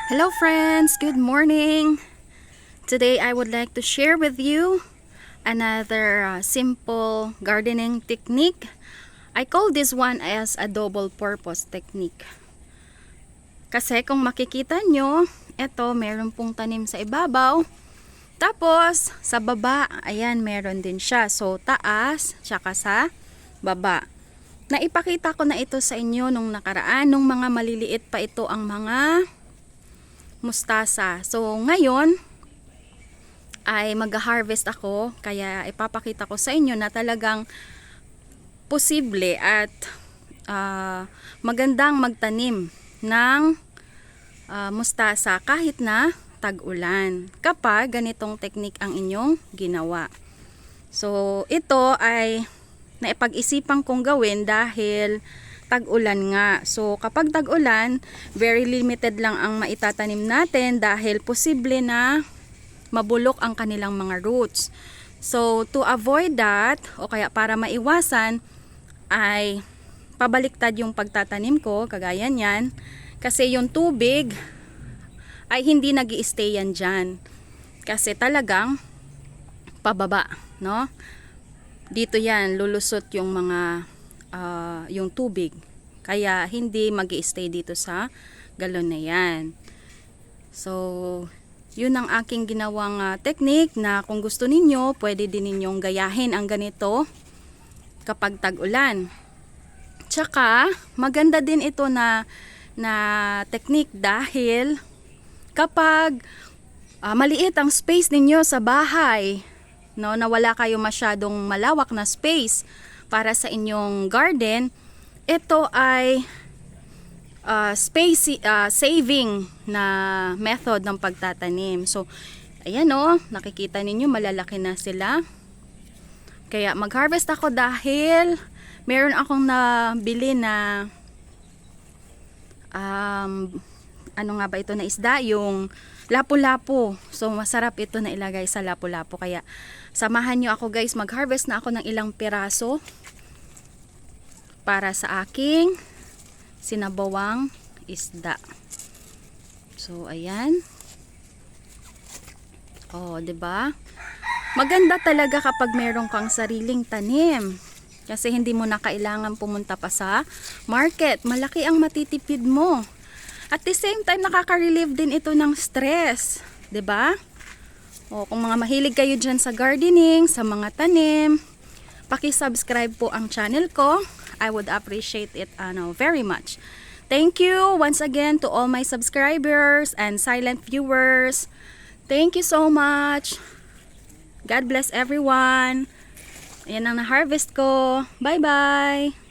Hello friends, good morning. Today I would like to share with you another simple gardening technique. I call this one as a double purpose technique. Kasi kung makikita nyo, ito meron pong tanim sa ibabaw. Tapos sa baba, ayan meron din siya. So taas, tsaka sa baba. Naipakita ko na ito sa inyo nung nakaraan, nung mga maliliit pa ito ang mga mustasa. So ngayon ay mag-harvest ako, kaya ipapakita ko sa inyo na talagang posible at magandang magtanim ng mustasa kahit na tag-ulan kapag ganitong technique ang inyong ginawa. So ito ay naipag-isipan kong gawin dahil tag-ulan nga. So kapag tag-ulan, very limited lang ang maitatanim natin dahil posible na mabulok ang kanilang mga roots. So to avoid that, o kaya para maiwasan, ay pabaliktad yung pagtatanim ko, kagaya niyan. Kasi yung tubig ay hindi nag-i-stay yan dyan. Kasi talagang pababa, no? Dito yan, lulusot yung mga yung tubig, kaya hindi mag-i-stay dito sa galon na yan. So yun ang aking ginawang technique na kung gusto ninyo, pwede din ninyong gayahin ang ganito kapag tag-ulan. Tsaka maganda din ito na technique dahil kapag maliit ang space ninyo sa bahay, no, na wala kayo masyadong malawak na space para sa inyong garden, ito ay space saving na method ng pagtatanim. So ayan o, nakikita ninyo malalaki na sila. Kaya mag-harvest ako dahil meron akong nabili na ano nga ba ito na isda, yung lapu-lapu. So masarap ito na ilagay sa lapu-lapu, kaya samahan nyo ako guys, mag-harvest na ako ng ilang piraso para sa aking sinabawang isda. So ayan. Oh, 'di ba? Maganda talaga kapag meron kang sariling tanim. Kasi hindi mo na kailangan pumunta pa sa market. Malaki ang matitipid mo. At the same time, nakaka-relieve din ito ng stress, 'di ba? O kung mga mahilig kayo dyan sa gardening, sa mga tanim, paki-subscribe po ang channel ko. I would appreciate it very much. Thank you once again to all my subscribers and silent viewers. Thank you so much. God bless everyone. Ayan ang na-harvest ko. Bye-bye.